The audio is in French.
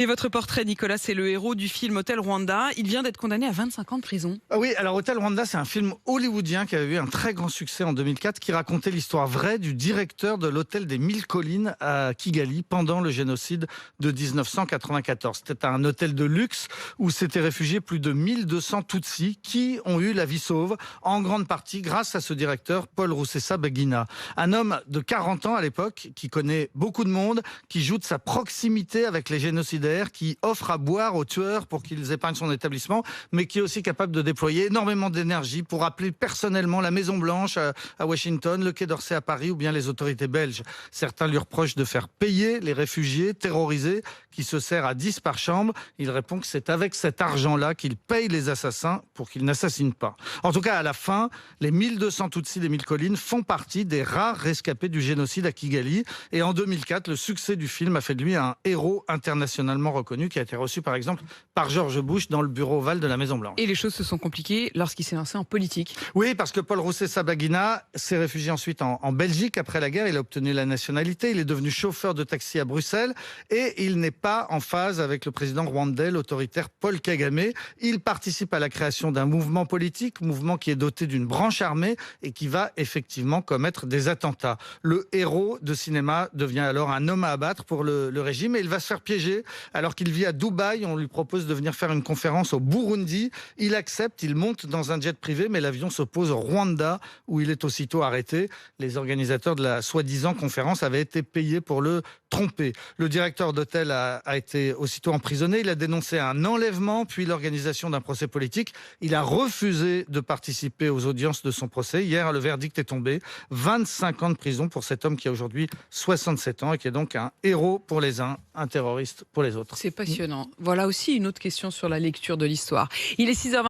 Et votre portrait, Nicolas, c'est le héros du film Hôtel Rwanda. Il vient d'être condamné à 25 ans de prison. Ah oui, alors Hôtel Rwanda, c'est un film hollywoodien qui avait eu un très grand succès en 2004, qui racontait l'histoire vraie du directeur de l'hôtel des 1000 collines à Kigali pendant le génocide de 1994. C'était un hôtel de luxe où s'étaient réfugiés plus de 1200 Tutsis qui ont eu la vie sauve, en grande partie grâce à ce directeur, Paul Rusesabagina. Un homme de 40 ans à l'époque, qui connaît beaucoup de monde, qui joue de sa proximité avec les génocidaires, qui offre à boire aux tueurs pour qu'ils épargnent son établissement, mais qui est aussi capable de déployer énormément d'énergie pour appeler personnellement la Maison-Blanche à Washington, le Quai d'Orsay à Paris ou bien les autorités belges. Certains lui reprochent de faire payer les réfugiés terrorisés qui se serrent à 10 par chambre. Il répond que c'est avec cet argent-là qu'il paye les assassins pour qu'ils n'assassinent pas. En tout cas, à la fin, les 1200 Tutsis des 1000 collines font partie des rares rescapés du génocide à Kigali. Et en 2004, le succès du film a fait de lui un héros internationalement reconnu, qui a été reçu par exemple par George Bush dans le bureau ovale de la Maison-Blanche. Et les choses se sont compliquées lorsqu'il s'est lancé en politique. Oui, parce que Paul Rusesabagina s'est réfugié ensuite en Belgique après la guerre. Il a obtenu la nationalité. Il est devenu chauffeur de taxi à Bruxelles et il n'est pas en phase avec le président rwandais, l'autoritaire Paul Kagame. Il participe à la création d'un mouvement politique, mouvement qui est doté d'une branche armée et qui va effectivement commettre des attentats. Le héros de cinéma devient alors un homme à abattre pour le régime et il va se faire piéger. Alors qu'il vit à Dubaï, on lui propose de venir faire une conférence au Burundi. Il accepte, il monte dans un jet privé, mais l'avion se pose au Rwanda, où il est aussitôt arrêté. Les organisateurs de la soi-disant conférence avaient été payés pour le tromper. Le directeur d'hôtel a été aussitôt emprisonné. Il a dénoncé un enlèvement, puis l'organisation d'un procès politique. Il a refusé de participer aux audiences de son procès. Hier, le verdict est tombé. 25 ans de prison pour cet homme qui a aujourd'hui 67 ans et qui est donc un héros pour les uns, un terroriste pour les autres. C'est passionnant. Voilà aussi une autre question sur la lecture de l'histoire. Il est 6h20.